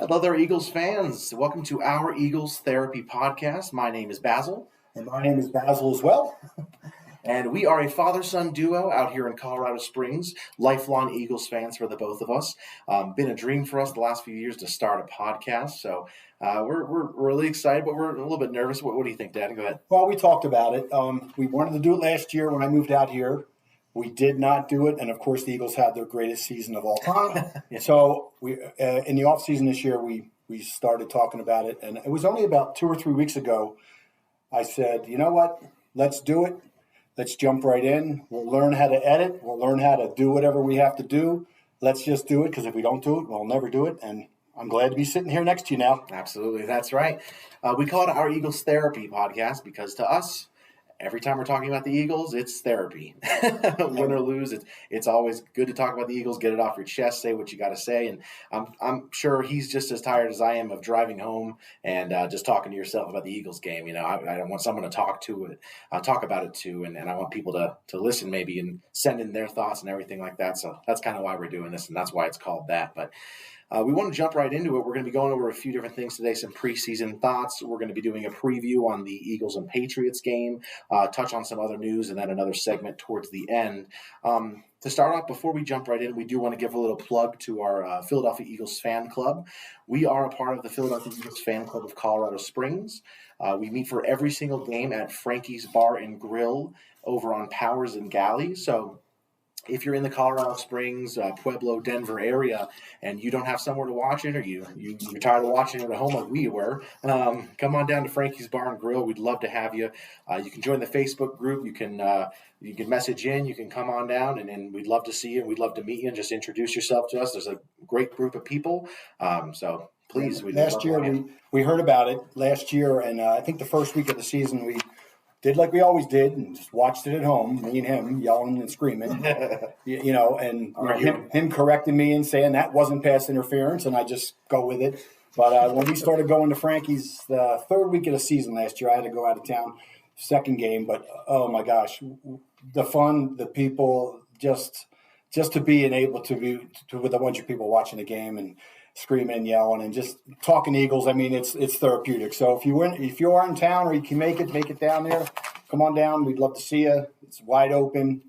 Hello there, Eagles fans. Welcome to our Eagles Therapy podcast. My name is Basil. And my name is Basil as well. And we are a father-son duo out here in Colorado Springs, lifelong Eagles fans for the both of us. Been a dream for us the last few years to start a podcast. So we're really excited, but we're a little bit nervous. What do you think, Dad? Go ahead. Well, we talked about it. We wanted to do it last year when I moved out here. We did not do it. And, of course, the Eagles had their greatest season of all time. Yeah. So we in the offseason this year, we started talking about it. And it was only about 2 or 3 weeks ago I said, you know what, let's do it. Let's jump right in. We'll learn how to edit. We'll learn how to do whatever we have to do. Let's just do it, because if we don't do it, we'll never do it. And I'm glad to be sitting here next to you now. Absolutely. That's right. We call it our Eagles Therapy podcast because to us, every time we're talking about the Eagles, it's therapy. Win or lose, it's always good to talk about the Eagles, get it off your chest, say what you got to say. And I'm sure he's just as tired as I am of driving home and just talking to yourself about the Eagles game. You know, I want someone to talk about it too, and I want people to listen maybe and send in their thoughts and everything like that. So that's kind of why we're doing this, and that's why it's called that. But we want to jump right into it. We're going to be going over a few different things today, some preseason thoughts. We're going to be doing a preview on the Eagles and Patriots game, touch on some other news, and then another segment towards the end. To start off, before we jump right in, we do want to give a little plug to our Philadelphia Eagles fan club. We are a part of the Philadelphia Eagles fan club of Colorado Springs. We meet for every single game at Frankie's Bar and Grill over on Powers and Galley. So if you're in the Colorado Springs, Pueblo, Denver area, and you don't have somewhere to watch it, or you're tired of watching it at home like we were, come on down to Frankie's Bar and Grill. We'd love to have you. You can join the Facebook group. You can message in. You can come on down, and we'd love to see you. We'd love to meet you and just introduce yourself to us. There's a great group of people. So please. Last year, we heard about it last year, and I think the first week of the season we did like we always did and just watched it at home, me and him yelling and screaming, him correcting me and saying that wasn't pass interference, and I just go with it. But when we started going to Frankie's the third week of the season last year, I had to go out of town, second game. But, oh, my gosh, the fun, the people, just to be able to be with a bunch of people watching the game and screaming and yelling and just talking Eagles. I mean, it's therapeutic. So if you are in town or you can make it down there, come on down. We'd love to see you. It's wide open.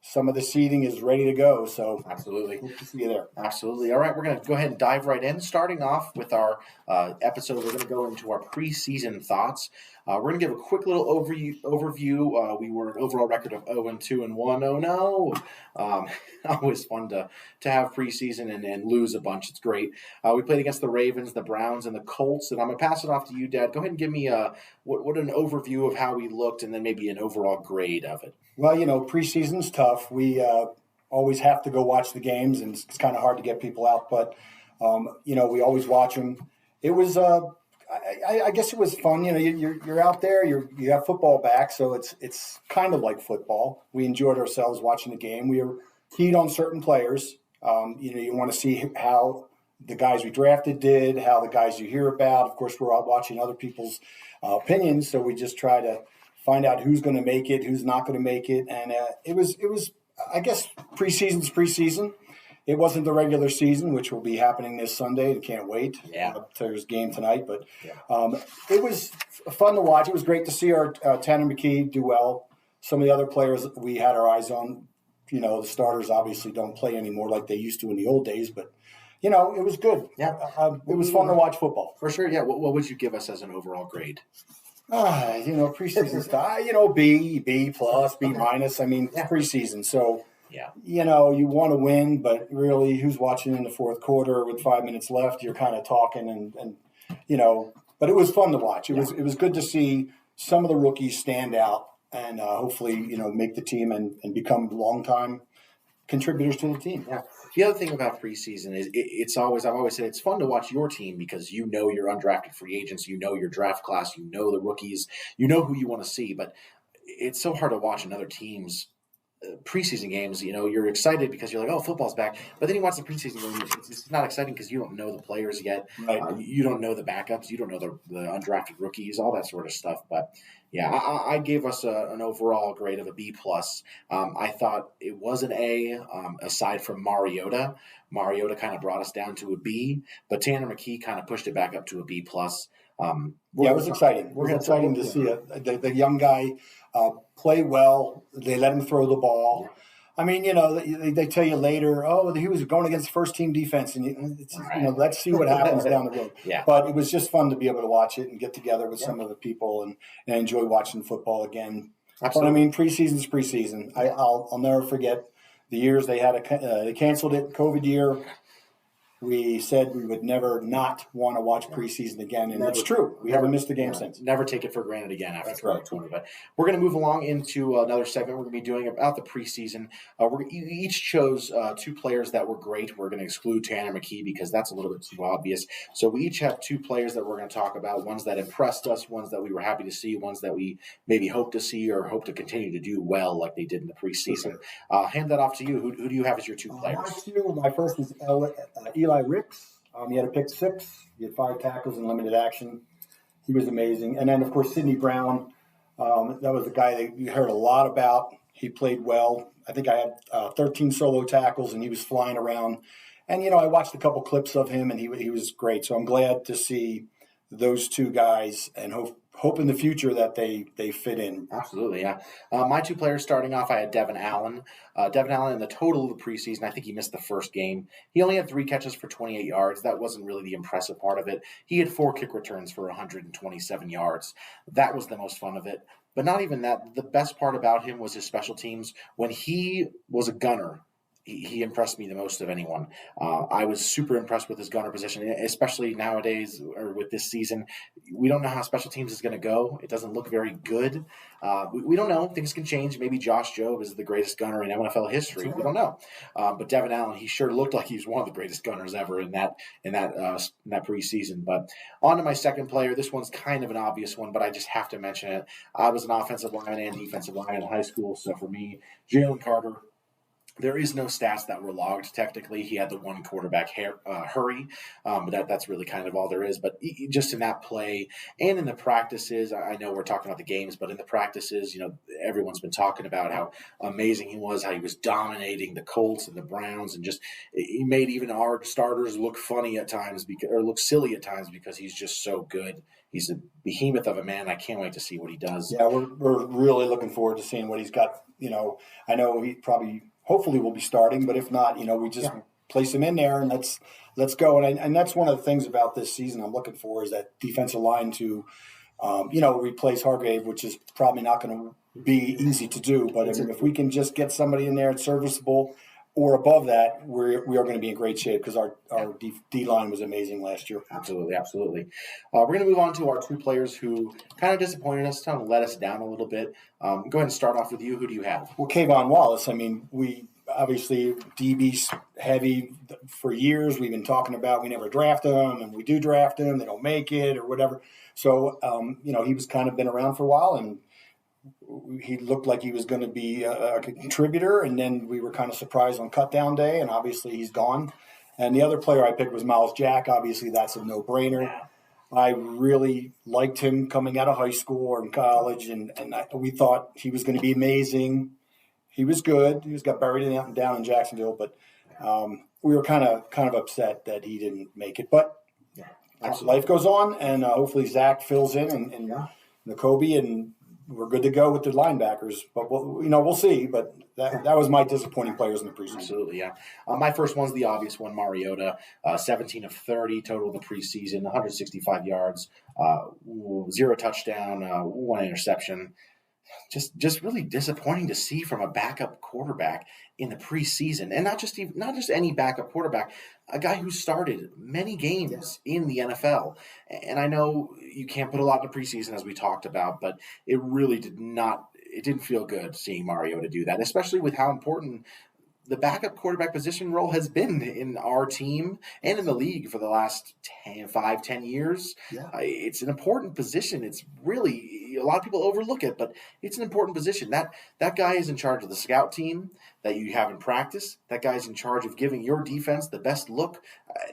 Some of the seating is ready to go. So absolutely, hope to see you there. Absolutely. All right, we're going to go ahead and dive right in. Starting off with our episode, we're going to go into our preseason thoughts. We're going to give a quick little overview. We were an overall record of 0-2 and 1. Oh no! Always fun to have preseason and lose a bunch. It's great. We played against the Ravens, the Browns, and the Colts. And I'm going to pass it off to you, Dad. Go ahead and give me what an overview of how we looked, and then maybe an overall grade of it. Well, preseason's tough. We always have to go watch the games, and it's kind of hard to get people out. But we always watch them. It was. I guess it was fun. You're out there. You have football back, so it's kind of like football. We enjoyed ourselves watching the game. We were keyed on certain players. You want to see how the guys we drafted did, how the guys you hear about. Of course, we're out watching other people's opinions, so we just try to find out who's going to make it, who's not going to make it, and it was. I guess preseason's preseason. It wasn't the regular season, which will be happening this Sunday. I can't wait. Yeah. There's game tonight. But it was fun to watch. It was great to see our Tanner McKee do well. Some of the other players we had our eyes on, the starters obviously don't play anymore like they used to in the old days. But, it was good. Yeah. It was fun to watch football. For sure, yeah. What would you give us as an overall grade? Preseason stuff, B plus, B minus. I mean, it's preseason. So, yeah, you want to win, but really, who's watching in the fourth quarter with 5 minutes left? You're kind of talking and but it was fun to watch. It was good to see some of the rookies stand out and hopefully, make the team and become longtime contributors to the team. Yeah. The other thing about preseason is I've always said it's fun to watch your team because your undrafted free agents, your draft class, the rookies, who you want to see. But it's so hard to watch another team's preseason games, you're excited because you're like, oh, football's back. But then you watch the preseason games, it's not exciting because you don't know the players yet. Right. You don't know the backups. You don't know the undrafted rookies, all that sort of stuff. But yeah, I gave us an overall grade of a B plus. I thought it was an A, aside from Mariota. Mariota kind of brought us down to a B, but Tanner McKee kind of pushed it back up to a B plus. Yeah, it was exciting. It was exciting to see the young guy play well. They let him throw the ball. I mean, they tell you later, oh, he was going against first-team defense, and let's see what happens down the road. Yeah. But it was just fun to be able to watch it and get together with some of the people and enjoy watching football again. Absolutely. But I mean, preseason's preseason. I'll never forget the years they had they canceled it, COVID year. We said we would never not want to watch preseason again, and it's true. We haven't missed a game since. Never take it for granted again after That's 2020. right. But we're going to move along into another segment we're going to be doing about the preseason. We each chose two players that were great. We're going to exclude Tanner McKee because that's a little bit too obvious. So we each have two players that we're going to talk about, ones that impressed us, ones that we were happy to see, ones that we maybe hope to see or hope to continue to do well like they did in the preseason. Hand that off to you. Who do you have as your two players? My first was Eli Ricks. He had a pick six. He had 5 tackles in limited action. He was amazing. And then, of course, Sidney Brown. That was the guy that you heard a lot about. He played well. I think I had 13 solo tackles, and he was flying around. And, I watched a couple clips of him, and he was great. So I'm glad to see those two guys and hope in the future that they fit in. Absolutely, yeah. My two players starting off, I had Devin Allen. Devin Allen in the total of the preseason, I think he missed the first game. He only had 3 catches for 28 yards. That wasn't really the impressive part of it. He had 4 kick returns for 127 yards. That was the most fun of it. But not even that. The best part about him was his special teams. When he was a gunner, he impressed me the most of anyone. I was super impressed with his gunner position, especially nowadays or with this season. We don't know how special teams is going to go. It doesn't look very good. We don't know. Things can change. Maybe Josh Jobe is the greatest gunner in NFL history. We don't know. But Devin Allen, he sure looked like he was one of the greatest gunners ever in that preseason. But on to my second player. This one's kind of an obvious one, but I just have to mention it. I was an offensive lineman and defensive lineman in high school, so for me, Jalen Carter. There is no stats that were logged. Technically, he had the one quarterback hurry. That's really kind of all there is. But just in that play and in the practices, I know we're talking about the games, but in the practices, everyone's been talking about how amazing he was, how he was dominating the Colts and the Browns, and just he made even our starters look funny at times or look silly at times because he's just so good. He's a behemoth of a man. I can't wait to see what he does. Yeah, we're really looking forward to seeing what he's got. I know he probably. Hopefully we'll be starting, but if not, we just place him in there and let's go. And that's one of the things about this season I'm looking for is that defensive line to, replace Hargrave, which is probably not going to be easy to do. But if we can just get somebody in there that's serviceable or above that, we are going to be in great shape because our D line was amazing last year. Absolutely. We're going to move on to our two players who kind of disappointed us, kind of let us down a little bit. Go ahead and start off with you. Who do you have? Well, Kayvon Wallace. I mean, we obviously DB's heavy for years. We've been talking about we never draft them, and we do draft them, they don't make it or whatever. So, he was kind of been around for a while, and he looked like he was going to be a contributor, and then we were kind of surprised on cutdown day, and obviously he's gone. And the other player I picked was Miles Jack. Obviously, that's a no-brainer. I really liked him coming out of high school or in college, and we thought he was going to be amazing. He was good. He got buried down in Jacksonville, but we were kind of upset that he didn't make it. But life goes on, and hopefully Zach fills in and N'Kobe, and we're good to go with the linebackers. But we'll see. But that was my disappointing players in the preseason. Absolutely, yeah. My first one's the obvious one, Mariota. 17 of 30 total in the preseason, 165 yards, 0 touchdown, 1 interception. Just really disappointing to see from a backup quarterback in the preseason, and not just any backup quarterback, a guy who started many games in the NFL. And I know you can't put a lot in the preseason, as we talked about, but it really didn't feel good seeing Mariota do that, especially with how important the backup quarterback position role has been in our team and in the league for the last 10 years. Yeah. It's an important position. It's really, a lot of people overlook it, but it's an important position. That guy is in charge of the scout team that you have in practice. That guy's in charge of giving your defense the best look.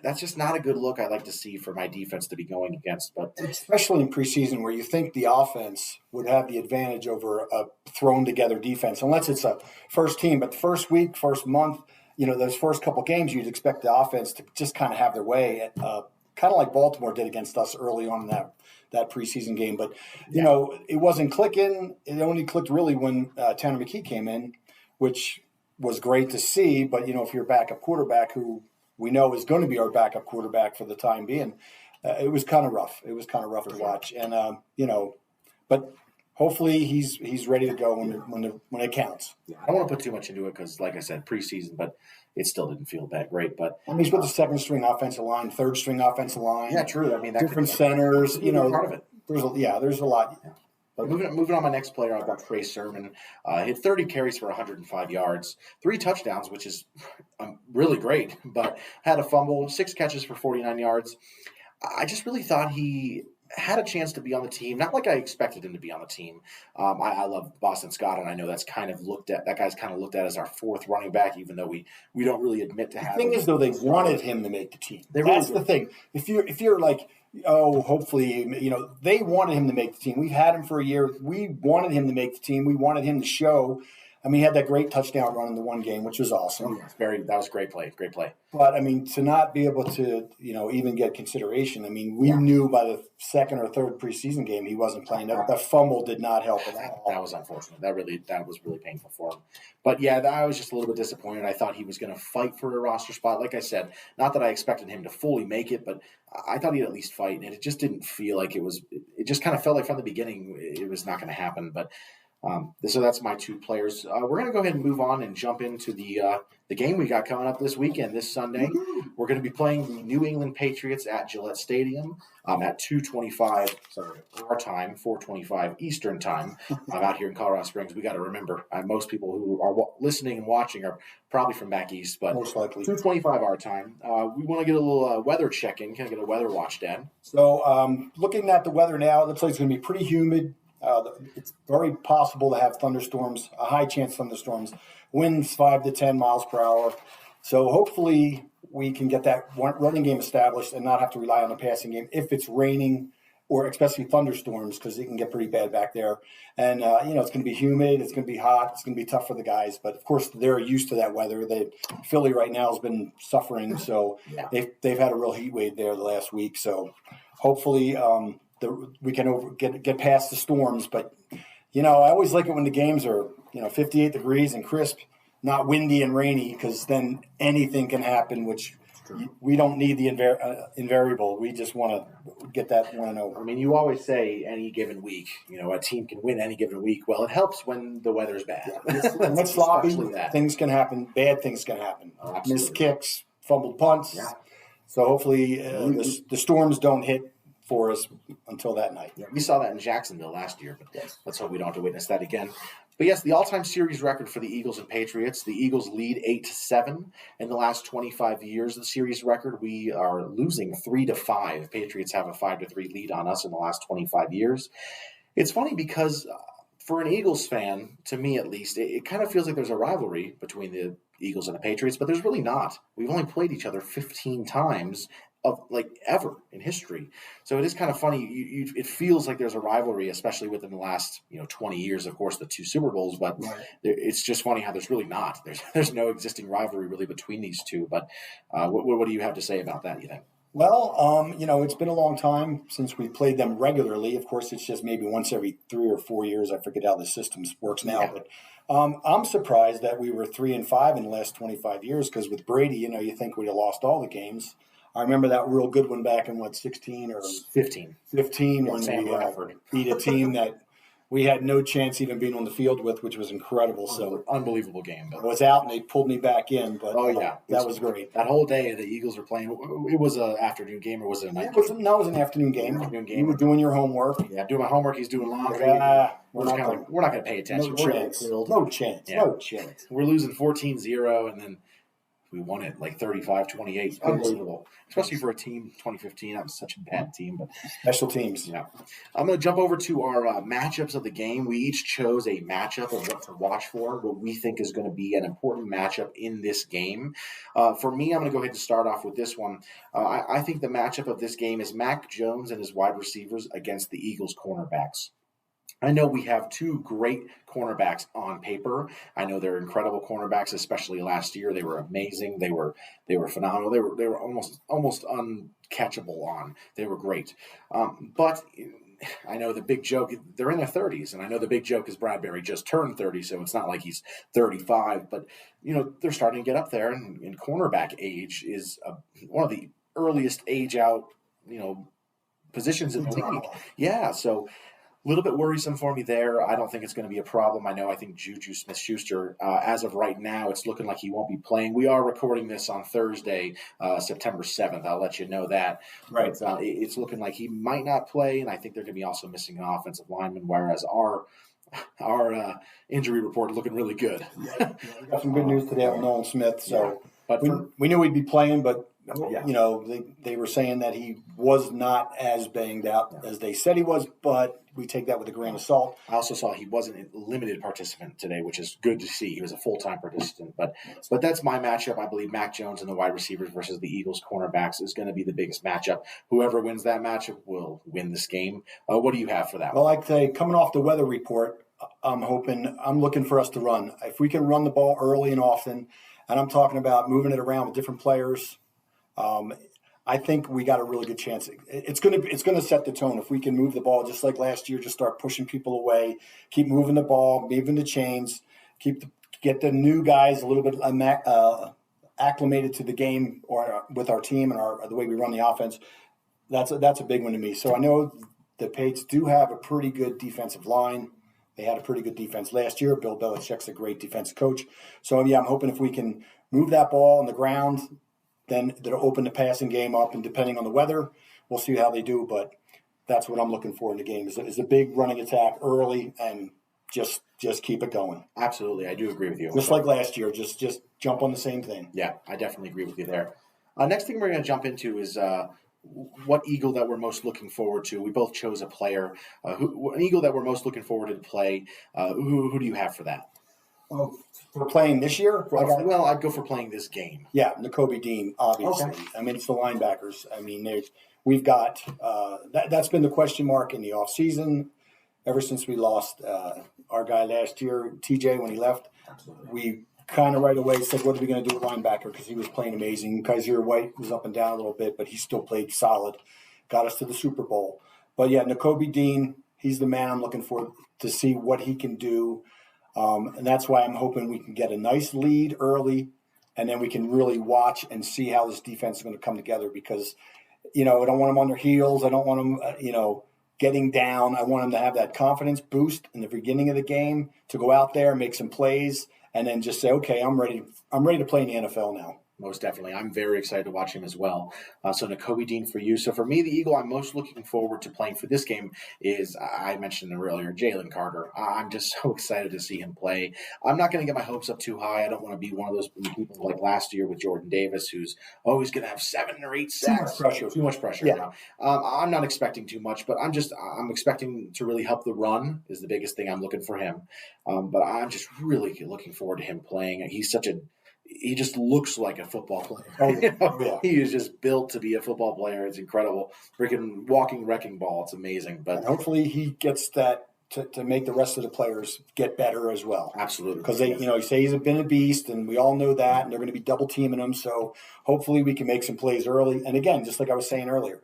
That's just not a good look I like to see for my defense to be going against. But especially in preseason, where you think the offense would have the advantage over a thrown together defense, unless it's a first team. But the first week, first month, those first couple games, you'd expect the offense to just kind of have their way, kind of like Baltimore did against us early on in that preseason game. But it wasn't clicking. It only clicked really when Tanner McKee came in, which was great to see. But if you're a backup quarterback, who we know is going to be our backup quarterback for the time being, it was kind of rough. It was kind of rough to watch, and but hopefully he's ready to go when it counts. Yeah, I don't want to put too much into it because, like I said, preseason, but it still didn't feel that great. But he's with the second string offensive line, third string offensive line. Yeah, true. I mean, that different centers. Part of it. There's a lot. Yeah. But moving on, my next player, I've got Trey Sermon. Hit 30 carries for 105 yards, 3 touchdowns, which is really great. But had a fumble, 6 catches for 49 yards. I just really thought he had a chance to be on the team. Not like I expected him to be on the team. I love Boston Scott, and I know that's kind of that guy's kind of looked at as our 4th running back, even though we don't really admit to having. The thing is, though, they wanted him to make the team. That's the thing. If you're like, hopefully, they wanted him to make the team. We've had him for a year. We wanted him to make the team. We wanted him to show. I mean, he had that great touchdown run in the one game, which was awesome. That was a great play. Great play. But, I mean, to not be able to, even get consideration, I mean, we knew by the second or third preseason game he wasn't playing. That fumble did not help at all. That was unfortunate. That was really painful for him. But, yeah, I was just a little bit disappointed. I thought he was going to fight for a roster spot. Like I said, not that I expected him to fully make it, but I thought he'd at least fight. And it just didn't feel like it was – it just kind of felt like from the beginning it was not going to happen. But so that's my 2 players. We're going to go ahead and move on and jump into the game we got coming up this weekend, this Sunday. Mm-hmm. We're going to be playing the New England Patriots at Gillette Stadium at 2:25 our time, 4:25 Eastern time. I'm out here in Colorado Springs. We got to remember, most people who are listening and watching are probably from back east, but most likely 2:25 our time. We want to get a little weather check-in. Can I get a weather watch, Dan? So looking at the weather now, it looks like it's going to be pretty humid. It's very possible to have thunderstorms, a high chance of thunderstorms, winds 5 to 10 miles per hour. So hopefully we can get that running game established and not have to rely on the passing game if it's raining or especially thunderstorms, because it can get pretty bad back there. And, it's going to be humid. It's going to be hot. It's going to be tough for the guys. But, of course, they're used to that weather. Philly right now has been suffering. So they've had a real heat wave there the last week. So hopefully we can get past the storms. But, I always like it when the games are, 58 degrees and crisp, not windy and rainy, because then anything can happen, which we don't need the invariable. We just want to get that one over. I mean, you always say any given week, a team can win any given week. Well, it helps when the weather's bad. When it's sloppy, things can happen. Bad things can happen. Missed kicks, fumbled punts. Yeah. So hopefully the storms don't hit for us until that night. Yeah, we saw that in Jacksonville last year, but let's hope we don't have to witness that again. But yes, the all-time series record for the Eagles and Patriots. The Eagles lead 8-7 in the last 25 years. The series record, we are losing 3-5. Patriots have a 5-3 lead on us in the last 25 years. It's funny because for an Eagles fan, to me at least, it kind of feels like there's a rivalry between the Eagles and the Patriots, but there's really not. We've only played each other 15 times ever in history. So it is kind of funny. It feels like there's a rivalry, especially within the last 20 years, of course, the 2 Super Bowls, but it's just funny how there's really not. There's no existing rivalry really between these two. But what do you have to say about that, you think? Well, it's been a long time since we played them regularly. Of course, it's just maybe once every 3 or 4 years. I forget how the system works now. Yeah. But I'm surprised that we were 3-5 in the last 25 years, because with Brady, you think we'd have lost all the games. I remember that real good one back in 16 or 15 when we beat a team that we had no chance even being on the field with, which was incredible. So unbelievable game. I was out and they pulled me back in, but that was great. That whole day the Eagles were playing. It was an afternoon game or was it a night game? No, it was an afternoon game. You were doing your homework. Yeah, I'm doing my homework. He's doing laundry. We're not going to pay attention. No chance. We're losing 14-0, and then we won it like 35-28. Unbelievable. Especially for a team, 2015. That was such a bad team. But special teams. Yeah. I'm going to jump over to our matchups of the game. We each chose a matchup of what to watch for, what we think is going to be an important matchup in this game. For me, I'm going to go ahead and start off with this one. I think the matchup of this game is Mac Jones and his wide receivers against the Eagles cornerbacks. I know we have two great cornerbacks on paper. I know they're incredible cornerbacks, especially last year. They were amazing. They were phenomenal. They were almost uncatchable on. They were great. But I know the big joke, they're in their 30s, and I know the big joke is Bradbury just turned 30, so it's not like he's 35. But, they're starting to get up there, and cornerback age is one of the earliest age out, positions in the league. Yeah, so a little bit worrisome for me there. I don't think it's going to be a problem. I think Juju Smith-Schuster, as of right now, it's looking like he won't be playing. We are recording this on Thursday, September 7th. I'll let you know that. Right. But, it's looking like he might not play, and I think they're going to be also missing an offensive lineman, whereas our injury report looking really good. Yeah, we got some good news today on Nolan Smith. So we knew he'd be playing, but they were saying that he was not as banged up as they said he was, but we take that with a grain of salt. I also saw he wasn't a limited participant today, which is good to see. He was a full-time participant. But that's my matchup. I believe Mac Jones and the wide receivers versus the Eagles cornerbacks is going to be the biggest matchup. Whoever wins that matchup will win this game. What do you have for that? Well, I'd say coming off the weather report, I'm looking for us to run. If we can run the ball early and often, and I'm talking about moving it around with different players, I think we got a really good chance. It's going to set the tone if we can move the ball just like last year. Just start pushing people away, keep moving the ball, moving the chains, get the new guys a little bit acclimated to the game or with our team and the way we run the offense. That's a big one to me. So I know the Patriots do have a pretty good defensive line. They had a pretty good defense last year. Bill Belichick's a great defensive coach. So I'm hoping if we can move that ball on the ground, then they'll open the passing game up, and depending on the weather, we'll see how they do. But that's what I'm looking for in the game is a big running attack early and just keep it going. Absolutely. I do agree with you. Just like last year, just jump on the same thing. Yeah, I definitely agree with you there. Next thing we're going to jump into is what Eagle that we're most looking forward to. We both chose a player. An Eagle that we're most looking forward to play. Who do you have for that? For playing this year? I'd go for playing this game. Yeah, Nakobe Dean, obviously. Okay. It's the linebackers. We've got that's been the question mark in the offseason ever since we lost our guy last year, TJ, when he left. Absolutely. We kind of right away said, what are we going to do with linebacker? Because he was playing amazing. Kaiser White was up and down a little bit, but he still played solid. Got us to the Super Bowl. But, Nakobe Dean, he's the man I'm looking for to see what he can do. And that's why I'm hoping we can get a nice lead early, and then we can really watch and see how this defense is going to come together because, I don't want them on their heels. I don't want them, getting down. I want them to have that confidence boost in the beginning of the game to go out there, make some plays, and then just say, okay, I'm ready to play in the NFL now. Most definitely. I'm very excited to watch him as well. So Nakobe Dean for you. So for me, the Eagle I'm most looking forward to playing for this game is, I mentioned him earlier, Jalen Carter. I'm just so excited to see him play. I'm not going to get my hopes up too high. I don't want to be one of those people like last year with Jordan Davis who's always going to have 7 or 8 sacks. Too much pressure. Yeah. I'm not expecting too much, but I'm expecting to really help the run is the biggest thing I'm looking for him. But I'm just really looking forward to him playing. He just looks like a football player. He is just built to be a football player. It's incredible. Freaking walking wrecking ball. It's amazing. But and hopefully he gets that to make the rest of the players get better as well. Absolutely. Because you say he's been a beast, and we all know that, and they're going to be double teaming him. So hopefully we can make some plays early. And again, just like I was saying earlier,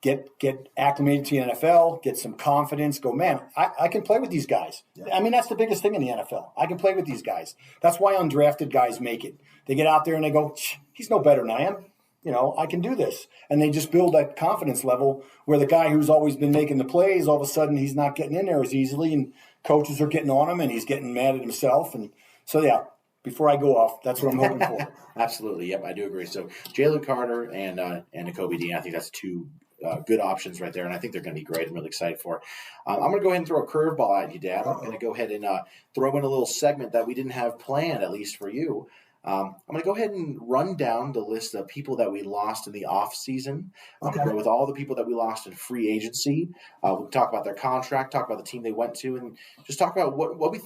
get acclimated to the NFL, get some confidence, go, man, I can play with these guys. Yeah. That's the biggest thing in the NFL. I can play with these guys. That's why undrafted guys make it. They get out there and they go, he's no better than I am. I can do this. And they just build that confidence level where the guy who's always been making the plays, all of a sudden he's not getting in there as easily, and coaches are getting on him and he's getting mad at himself. And so, yeah, before I go off, that's what I'm hoping for. Absolutely. Yep, I do agree. So Jalen Carter and Nakobe Dean, I think that's two good options right there, and I think they're going to be great. I'm really excited for it. I'm going to go ahead and throw a curveball at you, Dad. I'm going to go ahead and throw in a little segment that we didn't have planned, at least for you. I'm going to go ahead and run down the list of people that we lost in the off season. Okay. With all the people that we lost in free agency. We'll talk about their contract, talk about the team they went to, and just talk about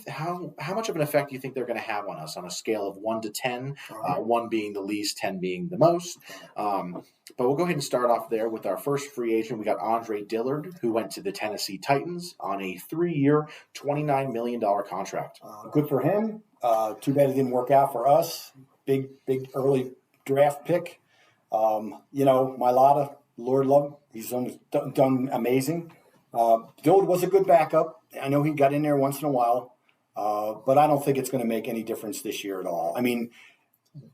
how much of an effect you think they're going to have on us on a scale of 1 to 10, 1 being the least, 10 being the most. But we'll go ahead and start off there with our first free agent. We got Andre Dillard, who went to the Tennessee Titans on a 3-year, $29 million contract. Good for him. Too bad it didn't work out for us. Big early draft pick. Mailata, Lord love, he's done amazing. Dillard was a good backup. I know he got in there once in a while, but I don't think it's going to make any difference this year at all. I mean,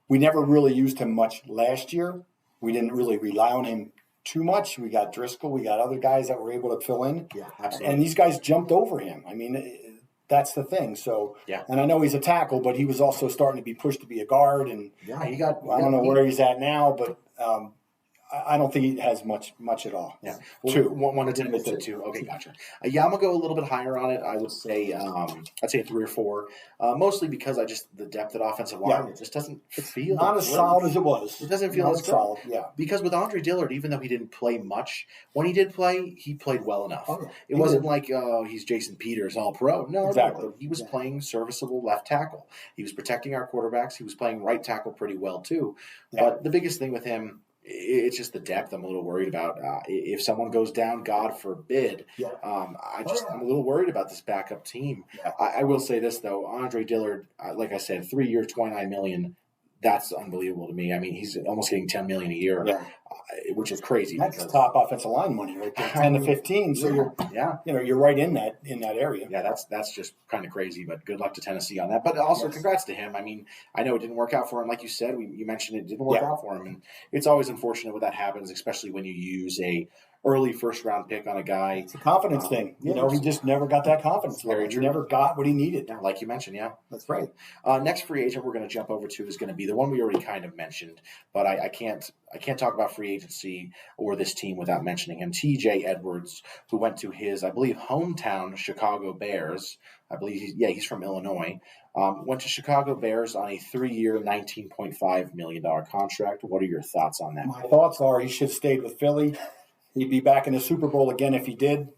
we never really used him much last year. We didn't really rely on him too much. We got Driscoll. We got other guys that were able to fill in. Yeah, absolutely. And these guys jumped over him. I mean, that's the thing. So, yeah. And I know he's a tackle, but he was also starting to be pushed to be a guard. And yeah, I don't know where he's at now, but I don't think he has much at all. Yeah, well, 1 to 10 is 2. Okay, gotcha. Yeah, I'm gonna go a little bit higher on it. I would say, I'd say 3 or 4, mostly because the depth at offensive line, it just doesn't feel not as solid as it was. It doesn't feel as solid. Yeah, because with Andre Dillard, even though he didn't play much, when he did play, he played well enough. Oh, yeah. It wasn't like he's Jason Peters, all pro. No, exactly. No, he was playing serviceable left tackle. He was protecting our quarterbacks. He was playing right tackle pretty well too. Yeah. But the biggest thing with him, it's just the depth I'm a little worried about. If someone goes down, God forbid, I'm a little worried about this backup team. Yeah. I will say this, though. Andre Dillard, like I said, 3 years, $29 million. That's unbelievable to me. I mean, he's almost getting $10 million a year, which is crazy. That's top offensive line money, right there, 10 to 15. So you're right in that area. Yeah, that's just kind of crazy. But good luck to Tennessee on that. But also, congrats to him. I mean, I know it didn't work out for him, like you said. You mentioned it didn't work out for him, and it's always unfortunate when that happens, especially when you use a early first-round pick on a guy. It's a confidence thing. He just never got that confidence. He never got what he needed. Yeah, like you mentioned, That's right. Next free agent we're going to jump over to is going to be the one we already kind of mentioned, but I can't talk about free agency or this team without mentioning him. TJ Edwards, who went to his, I believe, hometown Chicago Bears. I believe he's from Illinois. Went to Chicago Bears on a 3-year, $19.5 million contract. What are your thoughts on that? My thoughts are he should have stayed with Philly. He'd be back in the Super Bowl again if he did.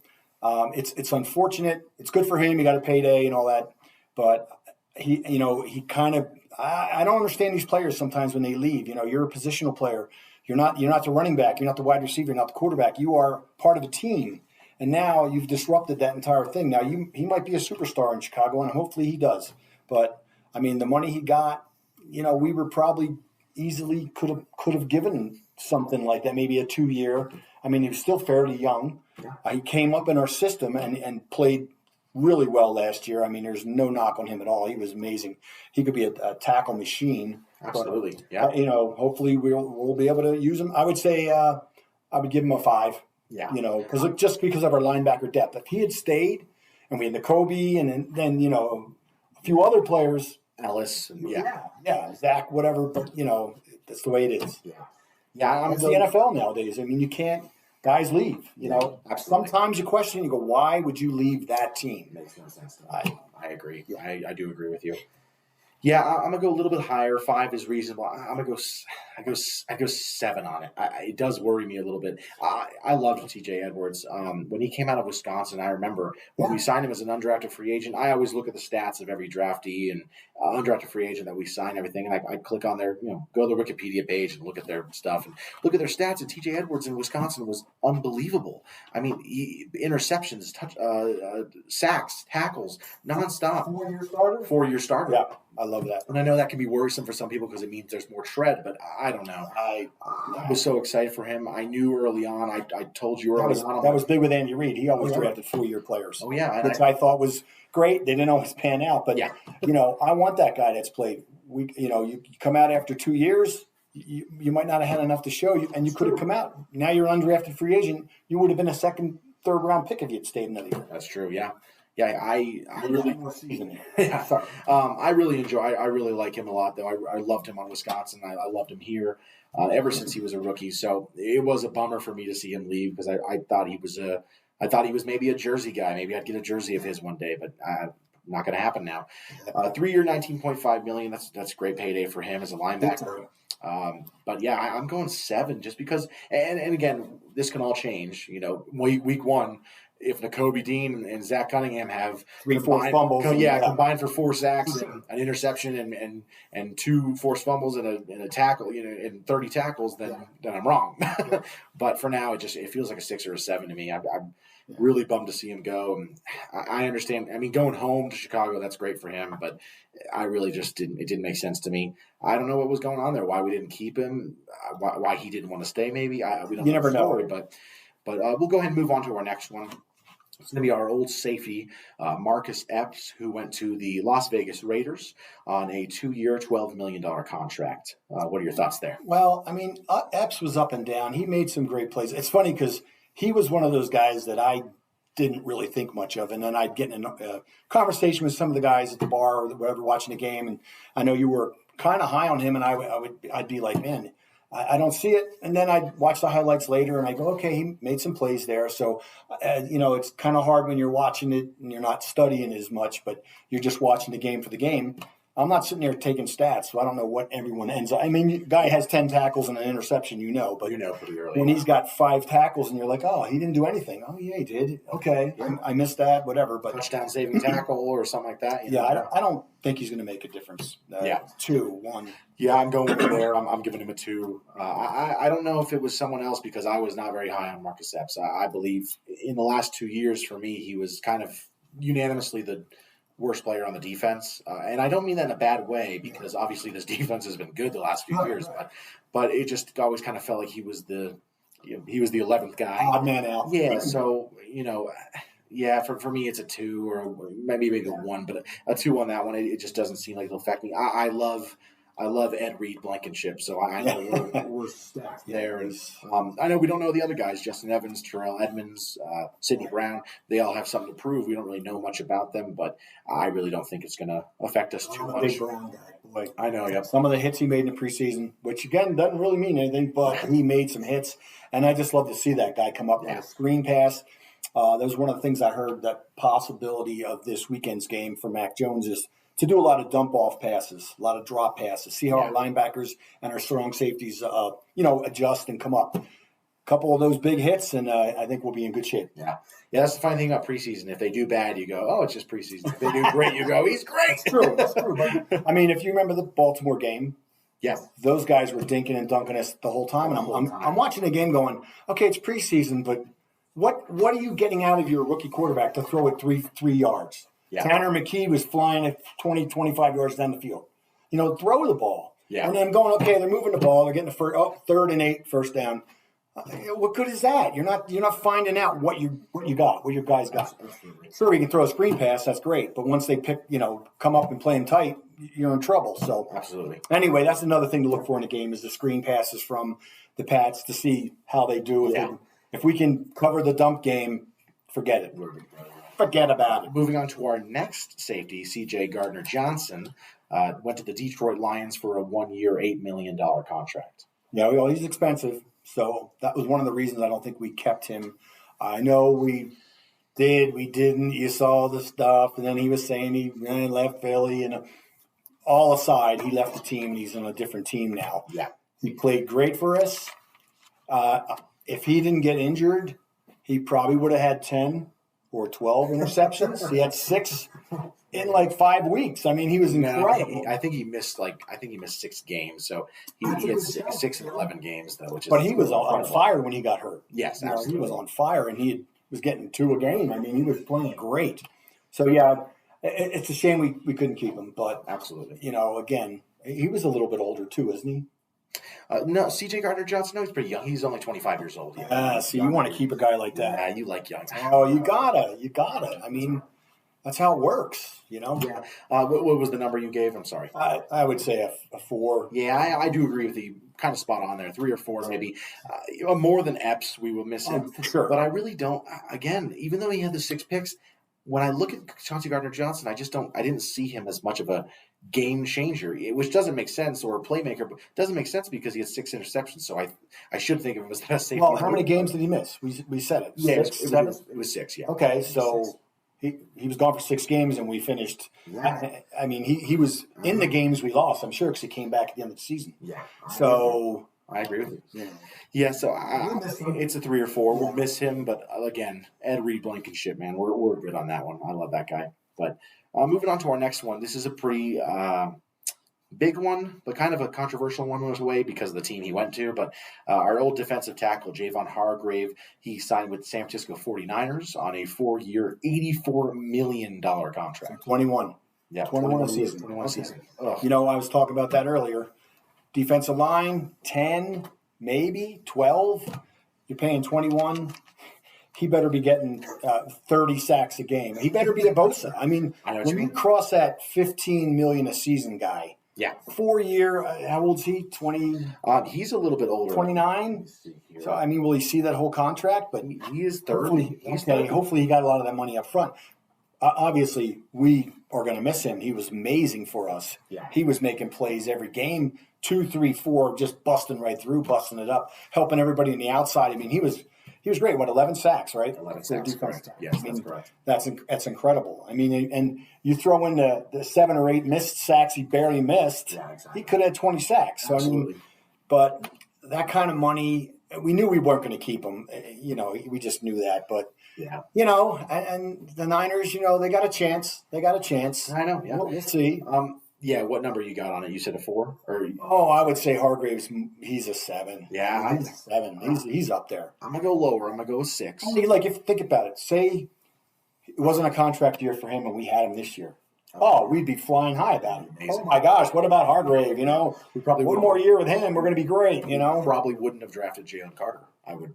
It's unfortunate. It's good for him. He got a payday and all that, but he kind of. I don't understand these players sometimes when they leave. You're a positional player. You're not the running back. You're not the wide receiver. You're not the quarterback. You are part of a team, and now you've disrupted that entire thing. Now he might be a superstar in Chicago, and hopefully he does. But I mean, the money he got, we were probably easily could have given something like that, maybe a 2-year. I mean, he was still fairly young. Yeah. He came up in our system and played really well last year. I mean, there's no knock on him at all. He was amazing. He could be a tackle machine. Absolutely. But, hopefully we'll be able to use him. I would say I would give him a 5. Yeah. Just because of our linebacker depth. If he had stayed and we had Nakobe and then a few other players. Ellis. Zach, whatever. But, that's the way it is. Yeah. Yeah, it's the NFL nowadays. I mean, you can't. Guys leave. Absolutely. Sometimes you question. You go, why would you leave that team? Makes no sense. I agree. Yeah. I do agree with you. Yeah, I'm gonna go a little bit higher. 5 is reasonable. I'm gonna go 7 on it. It does worry me a little bit. I loved T.J. Edwards when he came out of Wisconsin. I remember when we signed him as an undrafted free agent. I always look at the stats of every draftee and undrafted free agent that we sign, everything, and I click on their, go to the Wikipedia page and look at their stuff and look at their stats. And T.J. Edwards in Wisconsin was unbelievable. I mean, interceptions, sacks, tackles, nonstop. 4-year starter. 4-year starter. Yeah. I love that. And I know that can be worrisome for some people because it means there's more tread, but I don't know. I was so excited for him. I knew early on. I told you early on. That was big with Andy Reid. He always drafted 4-year players. Oh, yeah. Which I thought was great. They didn't always pan out. But, I want that guy that's played. You come out after 2 years, you might not have had enough to show you, and you could have come out. Now you're an undrafted free agent. You would have been a second, third round pick if you had stayed another year. That's true. Yeah. Yeah, I really more season. yeah. I really I really like him a lot, though. I loved him on Wisconsin. I loved him here ever since he was a rookie. So it was a bummer for me to see him leave because I thought he was maybe a jersey guy. Maybe I'd get a jersey of his one day, but not going to happen now. 3-year, $19.5 million. That's a great payday for him as a linebacker. But yeah, I'm going 7 just because. And again, this can all change. Week 1. If Nakobe Dean and Zach Cunningham have 3 or 4 fumbles, combined for 4 sacks and an interception and 2 forced fumbles and a tackle, and 30 tackles, then I'm wrong. But for now, it feels like a 6 or a 7 to me. I'm really bummed to see him go. And I understand. I mean, going home to Chicago, that's great for him, but I really just didn't. It didn't make sense to me. I don't know what was going on there. Why we didn't keep him? Why he didn't want to stay? Maybe we don't. You never know. But we'll go ahead and move on to our next one. It's going to be our old safety, Marcus Epps, who went to the Las Vegas Raiders on a 2-year, $12 million contract. What are your thoughts there? Well, I mean, Epps was up and down. He made some great plays. It's funny because he was one of those guys that I didn't really think much of. And then I'd get in a conversation with some of the guys at the bar or whatever watching the game. And I know you were kind of high on him. And I'd be like, man, I don't see it. And then I'd watch the highlights later and I go, okay, he made some plays there. So, it's kind of hard when you're watching it and you're not studying as much, but you're just watching the game for the game. I'm not sitting there taking stats, so I don't know what everyone ends up. I mean, guy has 10 tackles and an interception, but pretty early. When he's got 5 tackles and you're like, oh, he didn't do anything. Oh, yeah, he did. Okay, I missed that, whatever. But touchdown saving tackle or something like that. I don't think he's going to make a difference. 2, 1. Yeah, I'm going over there. I'm giving him a 2. I don't know if it was someone else because I was not very high on Marcus Epps. I believe in the last 2 years for me, he was kind of unanimously the worst player on the defense. And I don't mean that in a bad way because obviously this defense has been good the last few years, but it just always kind of felt like he was the 11th guy. Odd man out. Yeah. So, for me, it's a 2 or maybe a 1, but a 2 on that one. It just doesn't seem like it'll affect me. I love Ed Reed Blankenship, so I know we're stacked there. And I know we don't know the other guys, Justin Evans, Terrell Edmonds, Sidney Brown. They all have something to prove. We don't really know much about them, but I really don't think it's going to affect us too much. Big Brown guy. Like, I know, yeah. Some of the hits he made in the preseason, which, again, doesn't really mean anything, but he made some hits. And I just love to see that guy come up with a screen pass. That was one of the things I heard, that possibility of this weekend's game for Mac Jones is to do a lot of dump-off passes, a lot of drop passes, see how our linebackers and our strong safeties, adjust and come up. A couple of those big hits, and I think we'll be in good shape. Yeah, that's the funny thing about preseason. If they do bad, you go, oh, it's just preseason. If they do great, you go, he's great. It's true. But, I mean, if you remember the Baltimore game, those guys were dinking and dunking us the whole time. And I'm watching the game going, okay, it's preseason, but what are you getting out of your rookie quarterback to throw it 3 yards? Yeah. Tanner McKee was flying at 20, 25 yards down the field. Throw the ball. Yeah. And then going, okay, they're moving the ball. They're getting the 3rd and 8, first down. What good is that? You're not finding out what you got, what your guys got. Sure, you can throw a screen pass. That's great. But once they come up and play them tight, you're in trouble. So absolutely. Anyway, that's another thing to look for in a game is the screen passes from the Pats to see how they do. If we can cover the dump game, forget it. Forget about it. Moving on to our next safety, C.J. Gardner-Johnson, went to the Detroit Lions for a 1-year, $8 million contract. Yeah, well, he's expensive, so that was one of the reasons I don't think we kept him. I know we did, we didn't. You saw the stuff, and then he was saying he left Philly, and all aside, he left the team, and he's on a different team now. Yeah. He played great for us. If he didn't get injured, he probably would have had 10 or 12 interceptions. He had 6 in like 5 weeks. I mean, he was incredible. I think he missed 6 games. So he had 6 in 11 games though. But he was on fire when he got hurt. Yes, absolutely. He was on fire, and he was getting 2 a game. I mean, he was playing great. So yeah, it's a shame we couldn't keep him. But absolutely, again, he was a little bit older too, isn't he? No, C.J. Gardner-Johnson, no, he's pretty young. He's only 25 years old. So you want to keep a guy like that. Yeah, you like young. Oh, you gotta. I mean, that's how it works, Yeah. What was the number you gave? I'm sorry. I would say a 4. Yeah, I do agree with you. Kind of spot on there. 3 or 4, maybe. More than Epps, we will miss him. For sure. But I really don't. Again, even though he had the 6 picks, when I look at Chauncey Gardner-Johnson, I didn't see him as much of a game changer, which doesn't make sense, or a playmaker, but doesn't make sense because he had 6 interceptions. So I should think of him as the best safety. Well, how many games did he miss? We said it. Yeah, 6, 7? It was 6, yeah. Okay, so he was gone for 6 games, and we finished. Yeah. I mean, he was in the games we lost, I'm sure, because he came back at the end of the season. Yeah. So I agree with you. Yeah, so it's a 3 or 4. We'll miss him, but again, Ed Reed Blankenship, man, we're good on that one. I love that guy. But moving on to our next one, this is a pretty big one, but kind of a controversial one in a way because of the team he went to. But our old defensive tackle, Javon Hargrave, he signed with San Francisco 49ers on a 4-year, $84 million contract. 21. Yeah, 21 a season. 21 season. I was talking about that earlier. Defensive line, 10, maybe 12. You're paying 21. He better be getting 30 sacks a game. He better be a Bosa. I mean, when we cross that $15 million a season guy, 4-year, how old is he? 20? He's a little bit older. 29? So, I mean, will he see that whole contract? But he is 30. Hopefully he got a lot of that money up front. Obviously, we are going to miss him. He was amazing for us. Yeah. He was making plays every game, 2, 3, 4, just busting right through, busting it up, helping everybody on the outside. I mean, he was great. What, 11 sacks, right? 11 sacks, correct. Yes, that's correct. That's incredible. I mean, and you throw in the 7 or 8 missed sacks he barely missed. Yeah, exactly. He could have had 20 sacks. So, absolutely. I mean, but that kind of money, we knew we weren't going to keep him. We just knew that. But, and the Niners, they got a chance. I know, yeah. We'll see. What number you got on it? You said a 4? I would say Hargrave's, he's a 7. Yeah. He's a 7. He's up there. I'm going to go lower. I'm going to go with 6. If you think about it, say it wasn't a contract year for him and we had him this year. We'd be flying high about it. Amazing. Oh, my gosh, what about Hargrave? We probably one more year with him, we're going to be great, Probably wouldn't have drafted Jalen Carter.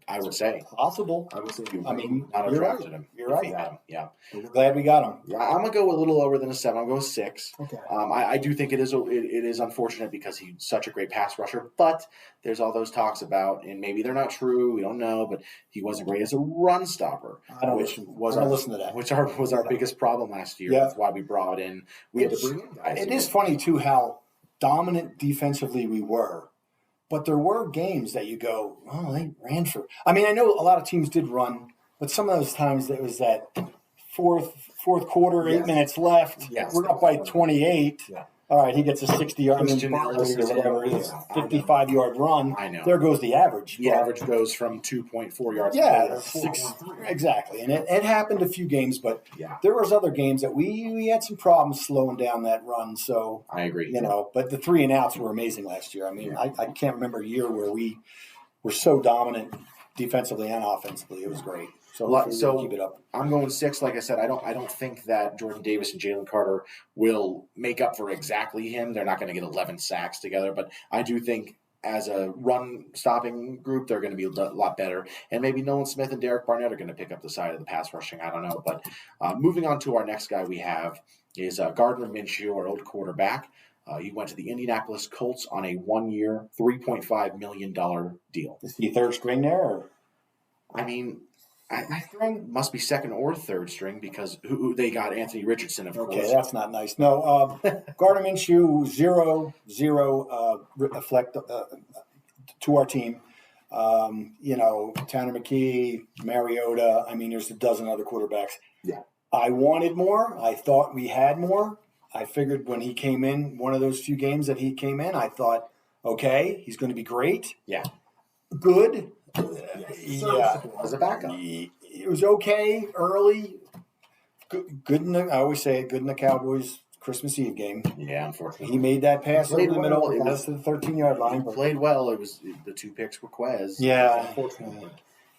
I would say. Possible. I would say not have drafted him. You're right. Him. Yeah. We're glad we got him. Yeah, I'm gonna go a little lower than a 7. I'll go 6. Okay. I do think it is unfortunate because he's such a great pass rusher, but there's all those talks about, and maybe they're not true. We don't know, but he wasn't great as a run stopper, listen to that. Which was our biggest problem last year. Yeah. That's why we brought in. We had to bring in guys. It is funny too how dominant defensively we were. But there were games that you go, they ran for. I mean, I know a lot of teams did run, but some of those times it was that fourth quarter, 8 minutes left. Yes. We're up by 28. Yeah. All right, he gets a 60-yard, or whatever it is, 55-yard run. I know. There goes the average. The average goes from 2.4 yards. Yeah, 6 exactly. And it happened a few games, but there was other games that we had some problems slowing down that run. So I agree. But the 3 and outs were amazing last year. I mean, I can't remember a year where we were so dominant defensively and offensively. It was great. So we'll keep it up. I'm going 6. Like I said, I don't think that Jordan Davis and Jalen Carter will make up for exactly him. They're not going to get 11 sacks together, but I do think as a run-stopping group, they're going to be a lot better. And maybe Nolan Smith and Derek Barnett are going to pick up the side of the pass rushing. I don't know. But moving on to our next guy we have is Gardner Minshew, our old quarterback. He went to the Indianapolis Colts on a 1-year, $3.5 million deal. Is he third string there? Or? I mean, I think must be second or third string because who they got Anthony Richardson, of course. Okay, that's not nice. No, Gardner Minshew, 0 reflect to our team. Tanner McKee, Mariota. I mean, there's a dozen other quarterbacks. Yeah. I wanted more. I thought we had more. I figured when he came in, one of those few games that he came in, I thought, okay, he's going to be great. Yeah. Good. Yeah. As a backup. It was okay early. Good in the, I always say it, good in the Cowboys Christmas Eve game. Yeah, unfortunately. He made that pass over the middle. It was to the 13-yard line. He played well. It was the 2 picks were Quez. Yeah. Unfortunately.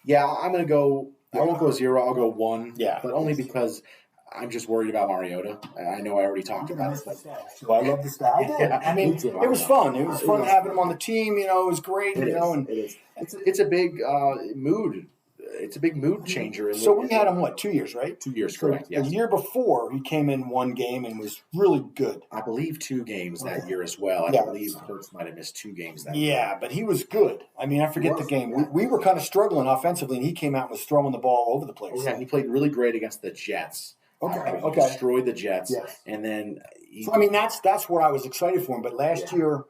Yeah, I'm going to go – I won't go 0. I'll go 1. Yeah. But only because – I'm just worried about Mariota. I know I already talked about it. So I love this guy. Yeah, I mean, it was fun. It was fun having him on the team. It was great. It is. It's a big mood it's a big mood changer. So we had him 2 years, right? 2 years, correct? Yes. The year before, he came in one game and was really good. I believe 2 games that year as well. I believe Hurts might have missed 2 games that year. Yeah, but he was good. I mean, I forget the game. We were kind of struggling offensively, and he came out and was throwing the ball over the place. Oh, yeah, he played really great against the Jets. Okay. Destroyed the Jets. Yes. And then so I mean that's what I was excited for him. But last year,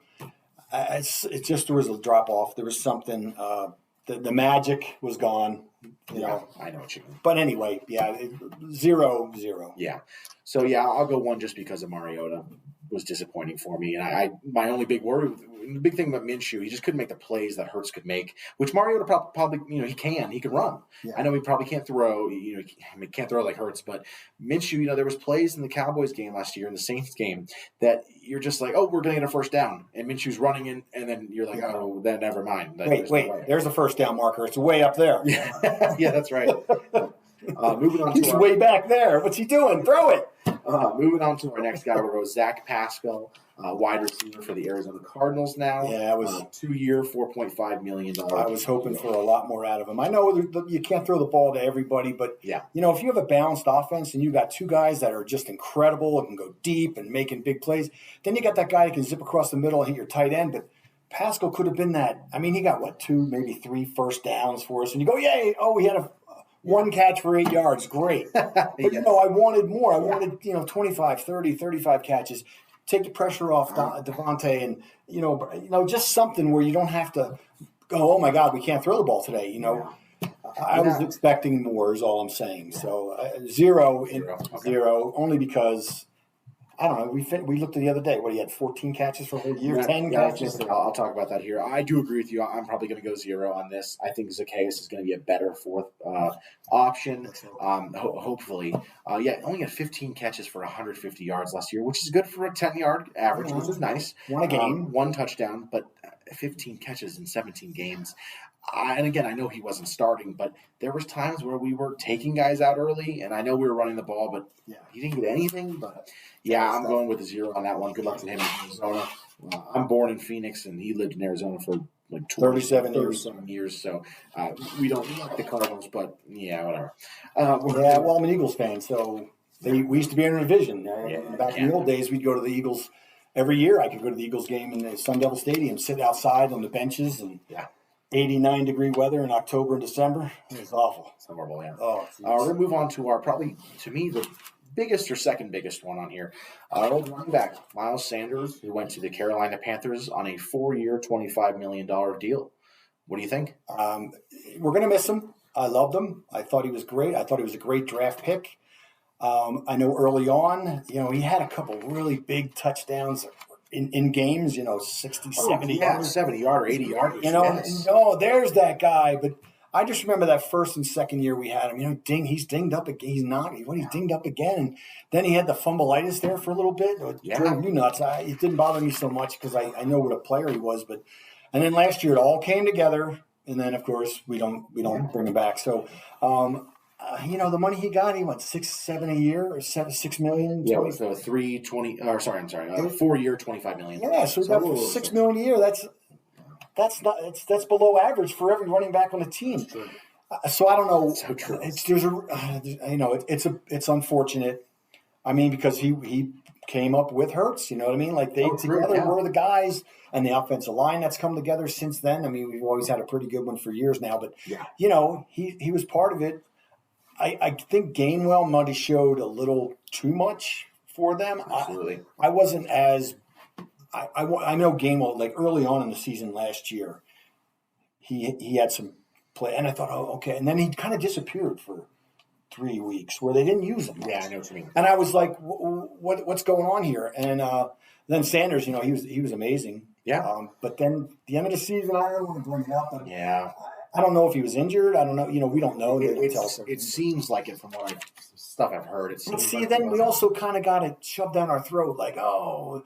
it just there was a drop off. There was something. The magic was gone. You know. I know what you mean. But anyway, 0-0. Yeah. So I'll go 1 just because of Mariota was disappointing for me, and my only big worry, the big thing about Minshew, he just couldn't make the plays that Hurts could make, which Mariota probably he can run. Yeah. I know he probably can't throw, he can't throw like Hurts, but Minshew, there was plays in the Cowboys game last year, in the Saints game, that you're just like, oh, we're going to get a first down, and Minshew's running in, and then you're like, oh, then never mind. Wait, there's a first down marker. It's way up there. Yeah, that's right. Moving on. He's way back there. What's he doing? Throw it. Moving on to our next guy, we'll go Zach Pascal, wide receiver for the Arizona Cardinals now. Yeah, it was 2-year, $4.5 million. I was hoping for a lot more out of him. I know you can't throw the ball to everybody, but if you have a balanced offense and you got 2 guys that are just incredible and can go deep and making big plays, then you got that guy that can zip across the middle and hit your tight end. But Pascal could have been that. I mean, he got 2, maybe 3 first downs for us, and you go, yay! Oh, he had a 1 catch for 8 yards. Great. But, I wanted more. I wanted, 25, 30, 35 catches. Take the pressure off Devontae and, just something where you don't have to go, oh, my God, we can't throw the ball today. I was expecting more is all I'm saying. So 0, only because – I don't know. We looked at the other day. He had 14 catches for a whole year, 10 catches. I'll talk about that here. I do agree with you. I'm probably going to go 0 on this. I think Zacchaeus is going to be a better 4th option. Hopefully, only had 15 catches for 150 yards last year, which is good for a 10-yard average, which is nice. 1 a game, 1 touchdown, but 15 catches in 17 games. And again, I know he wasn't starting, but there was times where we were taking guys out early, and I know we were running the ball, but he didn't get anything. But I'm going with a 0 on that one. Good luck to him in Arizona. I'm born in Phoenix, and he lived in Arizona for like 37 years. So we don't like the Cardinals, but whatever. Well, I'm an Eagles fan, so we used to be in a division. Back in the old days, we'd go to the Eagles every year. I could go to the Eagles game in the Sun Devil Stadium, sit outside on the benches, and 89-degree weather in October and December. It was awful. It's horrible, yeah. Oh, we're going to move on to our probably, to me, the biggest or second biggest one on here. Our old running back, Miles Sanders, who went to the Carolina Panthers on a 4-year, $25 million deal. What do you think? We're going to miss him. I loved him. I thought he was great. I thought he was a great draft pick. I know early on, he had a couple really big touchdowns in games, 60, 70 yards. 70-yard or 80-yard. Yes. There's that guy. But I just remember that first and second year we had him. He's dinged up again. He's not. He's dinged up again. And then he had the fumbleitis there for a little bit. It drove me nuts. It didn't bother me so much because I know what a player he was. And then last year it all came together. And then, of course, we don't bring him back. So, the money he got, he went 6-7 a year or $6 million. Yeah, so 4-year, $25 million. Yeah, so we got $6 million a year. That's below average for every running back on the team. So I don't know. So true. It's unfortunate. I mean, because he came up with Hurts. You know what I mean? Like they together were the guys, and the offensive line that's come together since then. I mean, we've always had a pretty good one for years now. But he was part of it. I think Gainwell might have showed a little too much for them. Absolutely. I wasn't as I know Gainwell, like early on in the season last year, he had some play, and I thought, oh, okay. And then he kind of disappeared for 3 weeks where they didn't use him. Yeah, I know what you mean. And I was like, what's going on here? And then Sanders, he was amazing. Yeah. But then the end of the season, I don't want to bring it up. But yeah. I don't know if he was injured. I don't know. We don't know. It seems like it from what stuff I've heard. Then we also kind of got it shoved down our throat, like, oh,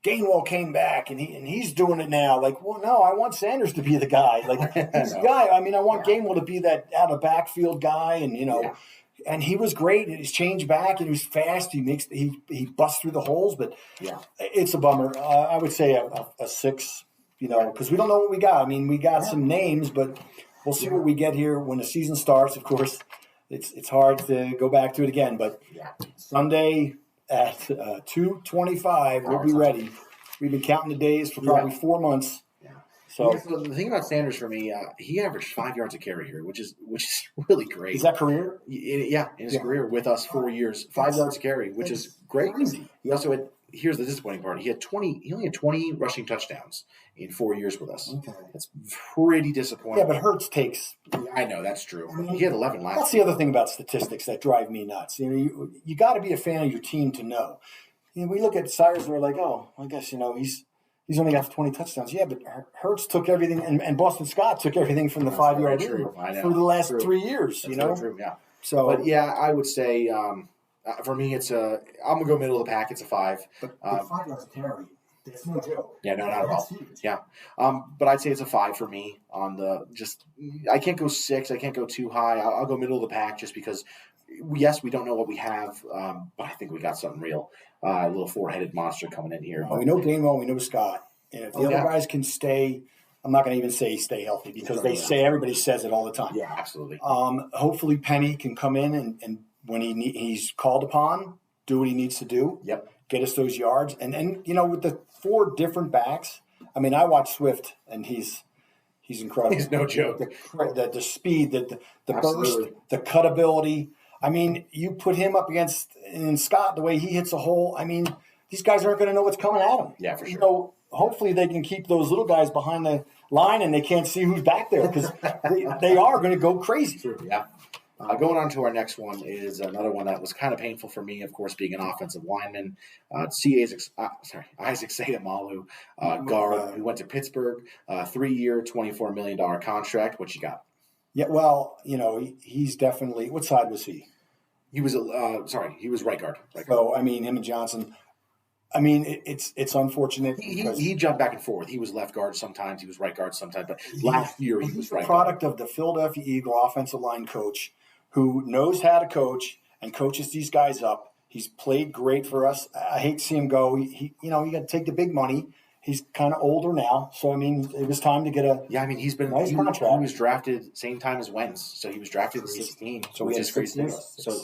Gainwell came back and he's doing it now. Like, well, no, I want Sanders to be the guy. Like, he's the guy. I mean, I want Gainwell to be that out of backfield guy, and and he was great. He's changed back, and he was fast. He busts through the holes, but it's a bummer. I would say a 6. Because we don't know what we got. I mean, we got some names, but we'll see what we get here when the season starts. Of course, it's hard to go back to it again, but Sunday at 2:25, we'll be ready. We've been counting the days for probably 4 months. So the thing about Sanders for me, he averaged 5 yards a carry here, which is really great. Is that career? Yeah, in his career with us 4 years, 5 yards a carry, which is great. He also had. Here's the disappointing part: he only had 20 rushing touchdowns in 4 years with us. Okay, that's pretty disappointing. Yeah, but Hurts takes. I know that's true. He had 11 last. That's the other thing about statistics that drive me nuts. You got to be a fan of your team to know. We look at Cyrus and we're like, oh, I guess he's only got 20 touchdowns. Yeah, but Hurts took everything, and Boston Scott took everything from the 5-yard line for the last 3 years. That's true, yeah. So, but yeah, I would say for me, I'm gonna go middle of the pack. It's a 5. But 5 yards a carry, that's no joke. Yeah, no, not at all. Yeah, but I'd say it's a 5 for me. I can't go 6. I can't go too high. I'll go middle of the pack just because. Yes, we don't know what we have, but I think we got something real. A little 4-headed monster coming in here. We know Gainwell, we know Scott. And if the other guys can stay, I'm not going to even say stay healthy because everybody says it all the time. Yeah, absolutely. Hopefully Penny can come in and when he's called upon, do what he needs to do. Yep. Get us those yards. And with the 4 different backs, I mean, I watch Swift and he's incredible. He's no joke. The speed, the burst, the cutability. I mean, you put him up against Scott, the way he hits a hole. I mean, these guys aren't going to know what's coming at them. Yeah, for sure. Hopefully they can keep those little guys behind the line and they can't see who's back there because they are going to go crazy. Sure, yeah. Going on to our next one is another one that was kind of painful for me, of course, being an offensive lineman. Isaac Sayamalu, guard, who went to Pittsburgh, 3-year, $24 million contract. What you got? Yeah, well, he's definitely – what side was he? He was he was right guard. So, I mean, him and Johnson – I mean, it's unfortunate. He jumped back and forth. He was left guard sometimes. He was right guard sometimes. But last year he was right guard. Product of the Philadelphia Eagle offensive line coach who knows how to coach and coaches these guys up. He's played great for us. I hate to see him go. You got to take the big money. He's kind of older now, so I mean, it was time to get a he's been nice contract. He was drafted same time as Wentz, so he was drafted in 16. So we had 6 years. So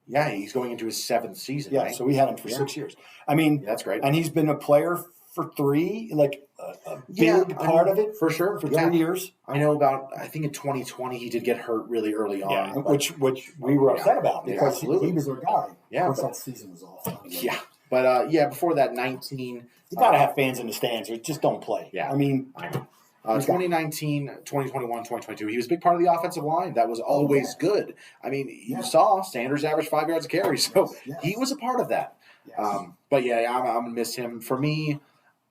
yeah, he's going into his 7th season. Yeah, right? So we had him for 6 years. I mean, that's great. And he's been a player for 3, like a big part of it for sure for 3 years. I know I think in 2020 he did get hurt really early on. Yeah, which we were upset about because he was our guy. Yeah, but that season was awful. Yeah. But, before that, 19. You got to have fans in the stands or just don't play. Yeah. I mean, 2019, 2021, 2022, he was a big part of the offensive line. That was always good. I mean, you saw Sanders average 5 yards a carry, so he was a part of that. Yes. But, I'm going to miss him. For me,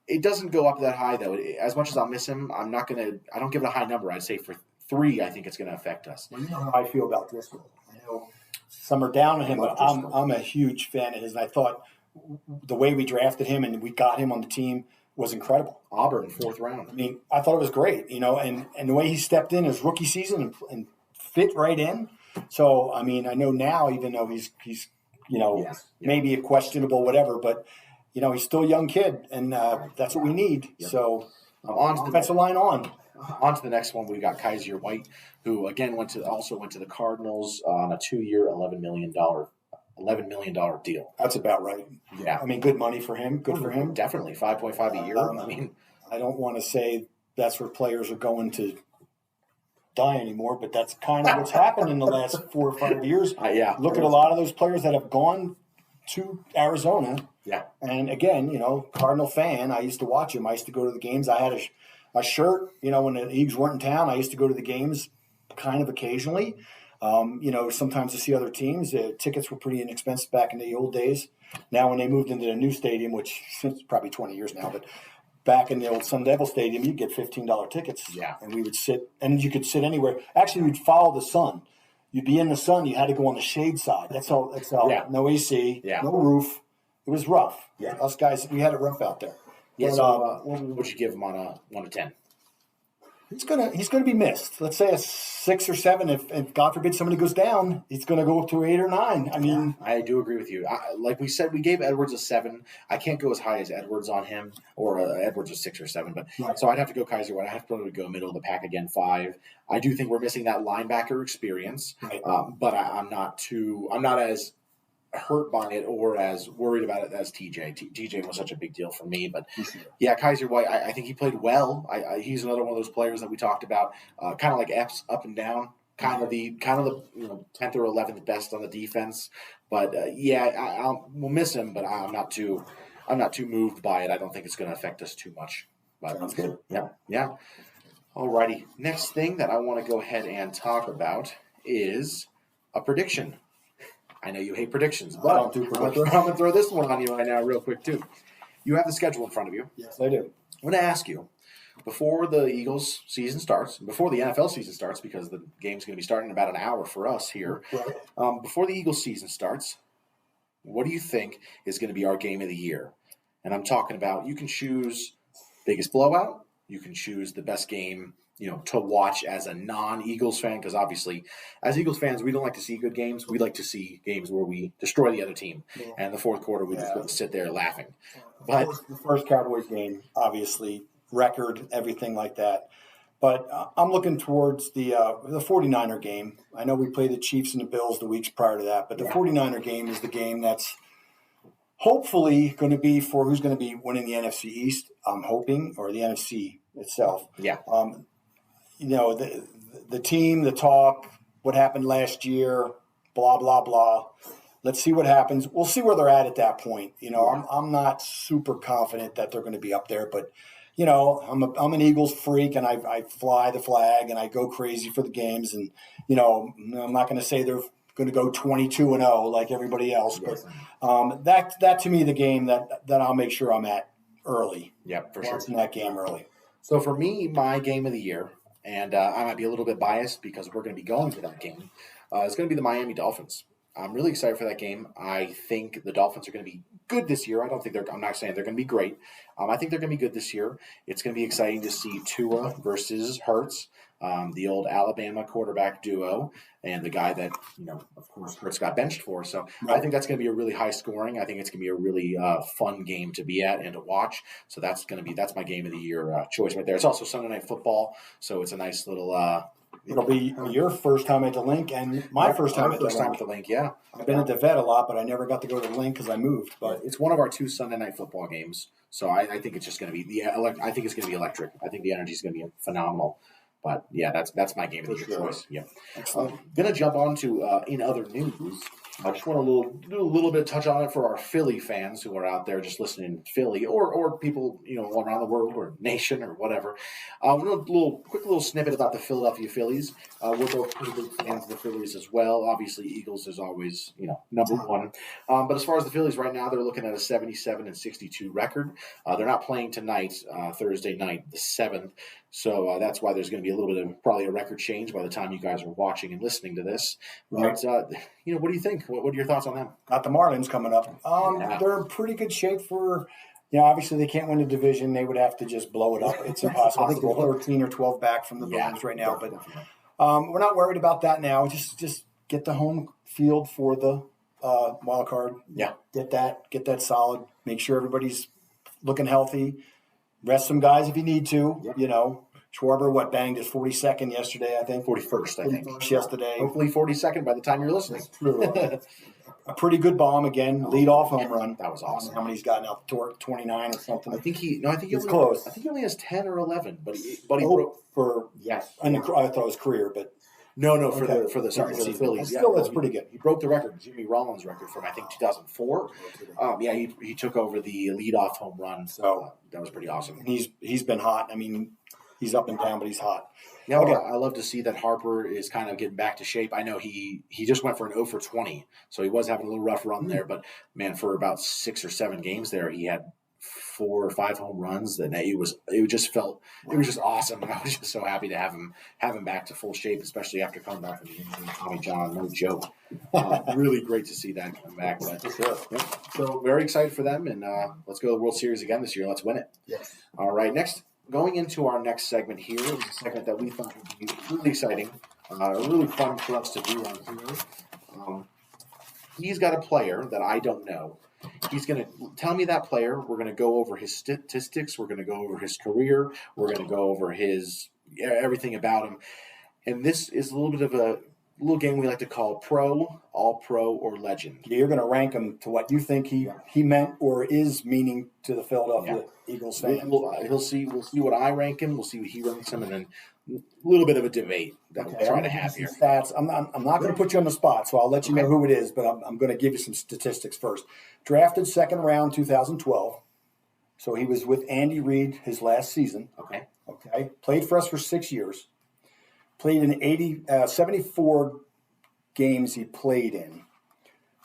it doesn't go up that high, though. As much as I'll miss him, I don't give it a high number. I'd say for 3, I think it's going to affect us. Well, you know how I feel about Driscoll. I know some are down on him, but I'm a huge fan of his, and I thought the way we drafted him and we got him on the team was incredible. Auburn, 4th round. I mean, I thought it was great, and the way he stepped in his rookie season and fit right in. So, I mean, I know now, even though he's maybe a questionable whatever, but, he's still a young kid, and that's what we need. Yep. So, on to the defensive line on. On to the next one, we got Kaiser White, who, again, went to the Cardinals on a 2-year, $11 million deal. That's about right. Yeah. I mean, good money for him. Good for him. Definitely. 5.5 a year. I don't want to say that's where players are going to die anymore, but that's kind of what's happened in the last 4 or 5 years. Look at a lot of those players that have gone to Arizona. Yeah. And again, Cardinal fan, I used to watch him. I used to go to the games. I had a shirt, when the Eagles weren't in town. I used to go to the games kind of occasionally. Sometimes to see other teams, tickets were pretty inexpensive back in the old days. Now, when they moved into the new stadium, which is probably 20 years now, but back in the old Sun Devil Stadium, you'd get $15 tickets. Yeah. And we would sit, and you could sit anywhere. Actually, we'd follow the sun. You'd be in the sun. You had to go on the shade side. That's all. Yeah. No AC, no roof. It was rough. Yeah. Us guys, we had it rough out there. Yeah. But, so what would you give him on a 1 to 10? He's gonna be missed. Let's say a 6 or 7. If God forbid somebody goes down, he's gonna go up to 8 or 9. I mean, I do agree with you. Like we said, we gave Edwards a 7. I can't go as high as Edwards on him, or Edwards a 6 or 7. But right. So I'd have to go Kaiser White. I have to probably go middle of the pack again, 5. I do think we're missing that linebacker experience, Right. But I'm not as hurt by it or as worried about it as TJ. TJ was such a big deal for me, but yeah, Kaiser White. I think he played well. He's another one of those players that we talked about, kind of like F's up and down, kind of the 10th or 11th best on the defense. But we'll miss him, but I'm not too moved by it. I don't think it's going to affect us too much. But, Sounds good. Yeah. Alrighty. Next thing that I want to go ahead and talk about is a prediction. I know you hate predictions, but I'm going to throw this one on you right now real quick, too. You have the schedule in front of you. Yes, I do. I'm going to ask you, before the Eagles season starts, before the NFL season starts, because the game's going to be starting in about an hour for us here, right. Before the Eagles season starts, what do you think is going to be our game of the year? And I'm talking about, you can choose biggest blowout, you can choose the best game to watch as a non-Eagles fan, because obviously, as Eagles fans, we don't like to see good games. We like to see games where we destroy the other team, and the fourth quarter we just sit there laughing. But the first Cowboys game, obviously, record, everything like that. But I'm looking towards the 49er game. I know we played the Chiefs and the Bills the weeks prior to that, but the 49er game is the game that's hopefully going to be for who's going to be winning the NFC East, I'm hoping, or the NFC itself. Yeah. The team, the talk, what happened last year, blah, blah, blah. Let's see what happens. We'll see where they're at that point. I'm not super confident that they're going to be up there, but, I'm an Eagles freak, and I fly the flag, and I go crazy for the games. And, I'm not going to say they're going to go 22-0 like everybody else, but that to me, the game that I'll make sure I'm at early. Yeah, for sure. Watching that game early. So for me, my game of the year, and I might be a little bit biased because we're going to be going to that game, it's going to be the Miami Dolphins. I'm really excited for that game. I think the Dolphins are going to be good this year. I'm not saying they're going to be great. I think they're going to be good this year. It's going to be exciting to see Tua versus Hurts, the old Alabama quarterback duo, and the guy that, of course, Hurts got benched for. So I think that's going to be a really high scoring. I think it's going to be a really fun game to be at and to watch. So that's my game of the year choice right there. It's also Sunday Night Football, so it's a nice little. It'll be your first time at the Link and my first time at the Link. Yeah, I've been at the Vet a lot, but I never got to go to the Link because I moved. But it's one of our 2 Sunday Night Football games, so I think it's just going to be I think it's going to be electric. I think the energy is going to be phenomenal. But yeah, that's my game of the year choice. Yeah, excellent. Going to jump on to in other news. I just want to do a little bit of touch on it for our Philly fans who are out there just listening in Philly, or people around the world or nation or whatever. Quick little snippet about the Philadelphia Phillies. We're both pretty big fans of the Phillies as well. Obviously, Eagles is always number one. But as far as the Phillies right now, they're looking at a 77-62 record. They're not playing tonight, Thursday night, the 7th. So that's why there's going to be a little bit of probably a record change by the time you guys are watching and listening to this. Right. But, what do you think? What are your thoughts on them? Got the Marlins coming up. They're in pretty good shape for, obviously they can't win the division. They would have to just blow it up. It's impossible. I think they're 13 or 12 back from the Braves right now. But we're not worried about that now. Just get the home field for the wild card. Yeah. Get that solid. Make sure everybody's looking healthy. Rest some guys if you need to. Yep. Schwarber, banged his 42nd yesterday, I think. 41st, I think. Yesterday. Hopefully 42nd by the time you're listening. That's true. A pretty good bomb again. Lead-off home run. That was awesome. How many he's got now? 29 or something? I think he's close. I think he only has 10 or 11, but he broke. Yes. I thought it was career, but. No, for the Phillies. Still, that's pretty good. He broke the record, Jimmy Rollins' record from, I think, 2004. He took over the leadoff home run, so that was pretty awesome. And he's been hot. I mean, he's up and down, but he's hot. Yeah, I love to see that Harper is kind of getting back to shape. I know he just went for an 0 for 20, so he was having a little rough run there. But, man, for about 6 or 7 games there, he had 4 or 5 home runs. That it was just awesome, and I was just so happy to have him back to full shape, especially after coming back from the injury. Tommy John, no joke. Really great to see that come back. But, so very excited for them, and let's go to the World Series again this year. Let's win it. Yes. All right, next going into our next segment here is a segment that we thought would be really exciting, really fun for us to do on here. He's got a player that I don't know. He's going to tell me that player. We're going to go over his statistics. We're going to go over his career. We're going to go over everything about him. And this is a little bit of a little game we like to call Pro, All-Pro, or Legend. You're going to rank him to what you think he meant or is meaning to the Philadelphia Eagles fan. We'll see what I rank him. We'll see what he ranks him, and then a little bit of a debate that we'll try to have here. Stats. I'm not going to put you on the spot, so I'll let you know who it is, but I'm going to give you some statistics first. Drafted second round 2012, so he was with Andy Reid his last season. Okay. Played for us for 6 years. Played in 74 games he played in.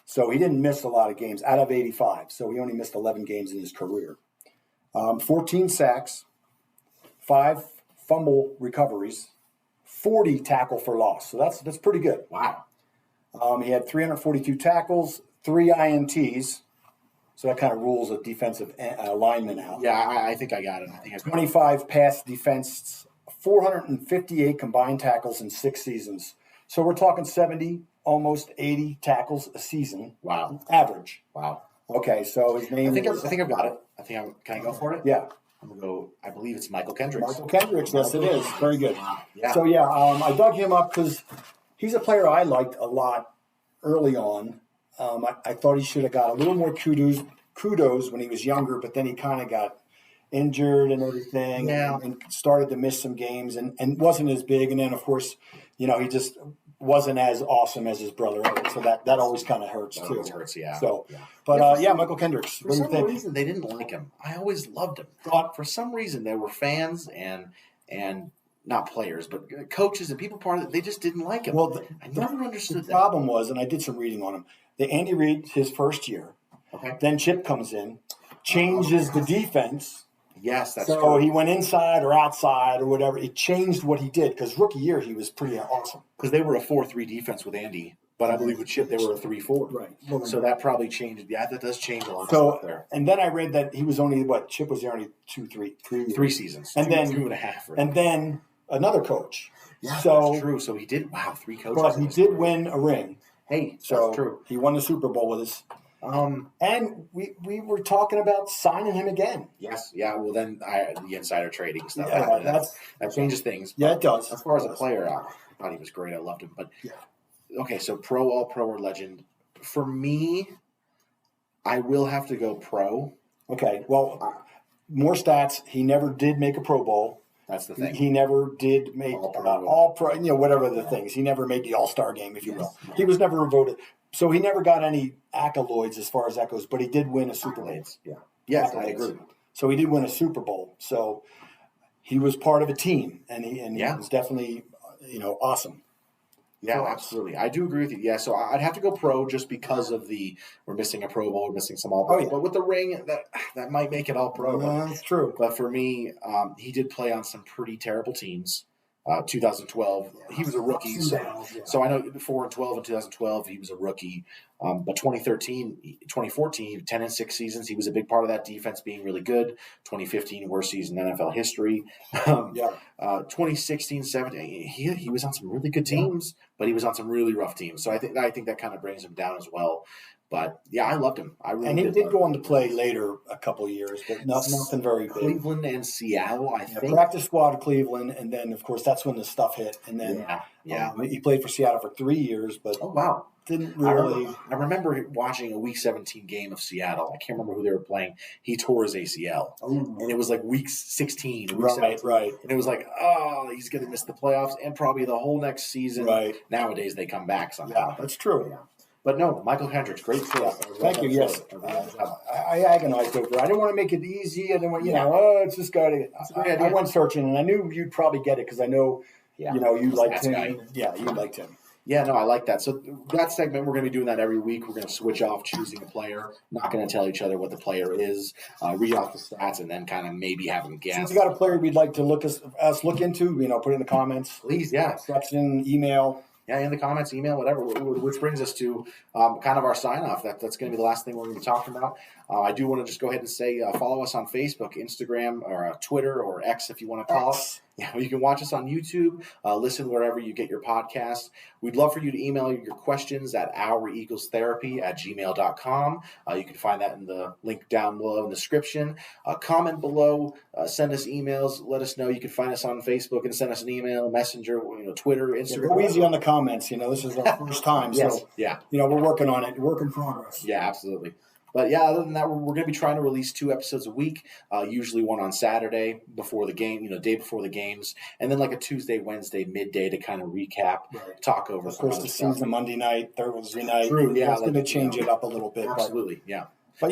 So he didn't miss a lot of games out of 85. So he only missed 11 games in his career. 14 sacks, 5 fumble recoveries, 40 tackle for loss. So that's pretty good. Wow. He had 342 tackles, 3 INTs. So that kind of rules a defensive lineman out. Yeah, I think I got it. 25 pass defense, 458 combined tackles in 6 seasons. So we're talking 70, almost 80 tackles a season. Wow. Average. Wow. Okay, so his name I think I've got it. Can I go for it? Yeah. I'm going to go, I believe it's Michael Kendricks. Michael Kendricks, yes it is. Very good. Yeah. So I dug him up because he's a player I liked a lot early on. I thought he should have got a little more kudos when he was younger, but then he kind of got injured and everything and started to miss some games and wasn't as big. And then, of course, he just wasn't as awesome as his brother. So that always kind of hurts, too. Always hurts, yeah. So, but Michael Kendricks. For some reason, they didn't like him. I always loved him. For some reason, they were fans and not players, but coaches and people part of it, they just didn't like him. Well, I never understood that. The problem was, and I did some reading on him, the Andy Reid, his first year. Okay. Then Chip comes in, changes the defense. Yes, that's true. So he went inside or outside or whatever. It changed what he did because rookie year he was pretty awesome. Because they were a 4-3 defense with Andy, but I believe with Chip they were a 3-4. Right. So that probably changed. Yeah, that does change a lot of stuff there. And then I read that he was only Chip was there only 3 seasons, and then 2.5. Right? And then another coach. Yeah, that's true. So he did. Wow, 3 coaches. But he did win a ring. Hey, so that's true. He won the Super Bowl with us. And we were talking about signing him again. Yes, yeah. Well, then the insider trading stuff that changes things. Yeah, it does. As far as a player, I thought he was great. I loved him. But okay, so Pro, All-Pro, or Legend. For me, I will have to go Pro. Okay. Well, more stats. He never did make a Pro Bowl. That's the thing. He never did make All-Pro. Whatever the things. He never made the All-Star game, if you will. He was never voted. So he never got any accolades as far as that goes, but he did win a Super Bowl. Yeah. Yes, I agree. So he did win a Super Bowl. So he was part of a team, and he was definitely, awesome. Yeah, absolutely. I do agree with you. Yeah, so I'd have to go Pro just because of we're missing a Pro Bowl, we're missing some All-Pro. But with the ring, that might make it All-Pro. That's true. But for me, he did play on some pretty terrible teams. 2012, he was a rookie. So I know 4-12 in 2012, he was a rookie. But 2014, 10-6 seasons, he was a big part of that defense being really good. 2015, worst season in NFL history. 2016, 17, he was on some really good teams, but he was on some really rough teams. So I think that kind of brings him down as well. But yeah, I loved him. He did go on to play later a couple of years, but nothing very big. Cleveland and Seattle, I think. Practice squad of Cleveland, and then of course that's when the stuff hit. And then he played for Seattle for 3 years, but didn't really. I remember watching a Week 17 game of Seattle. I can't remember who they were playing. He tore his ACL, and it was like Week 16. Right. And it was like, he's going to miss the playoffs and probably the whole next season. Right. Nowadays they come back somehow. Yeah, that's true. Yeah. But no, Michael Kendricks, great choice. Thank you. Yes, I agonized over it. I didn't want to make it easy. I didn't want, it's just got to. I went searching, and I knew you'd probably get it because I know, you liked him. Yeah, you liked him. Yeah, no, I like that. So that segment, we're going to be doing that every week. We're going to switch off choosing a player. Not going to tell each other what the player is. Read off the stats, and then kind of maybe have them guess. Since you got a player we'd like to look into, put it in the comments. Please, yeah. Section, email. Yeah, in the comments, email, whatever, which brings us to kind of our sign-off. That's going to be the last thing we're going to be talking about. I do want to just go ahead and say follow us on Facebook, Instagram, or Twitter, or X if you want to call it. Yeah, you can watch us on YouTube, listen wherever you get your podcasts. We'd love for you to email your questions at oureaglestherapy@gmail.com. You can find that in the link down below in the description. Comment below, send us emails, let us know. You can find us on Facebook and send us an email, Messenger, Twitter, Instagram. Go easy on the comments. This is our first time. Yes. So, yeah. We're working on it. Work in progress. Yeah, absolutely. But yeah, other than that, we're going to be trying to release 2 episodes a week, usually one on Saturday before the game, day before the games, and then like a Tuesday, Wednesday, midday to kind of recap, talk over. First the season, Monday night, Thursday night. True, yeah. That's going to change it up a little bit. Absolutely, yeah. But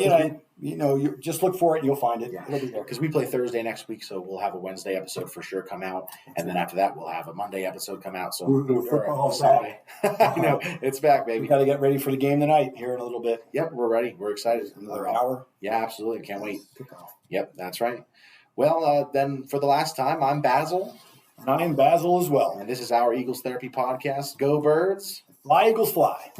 you just look for it and you'll find it. Yeah. It'll be there. Because we play Thursday next week, so we'll have a Wednesday episode for sure come out, and then after that we'll have a Monday episode come out. So football's back. It's back, baby. We got to get ready for the game tonight here in a little bit. Yep, we're ready. We're excited. Another hour. Yeah, absolutely. Can't wait. Kickoff. Yep, that's right. Well, then for the last time, I'm Basil. And I'm Basil as well. And this is our Eagles Therapy Podcast. Go Birds. Fly, Eagles, fly.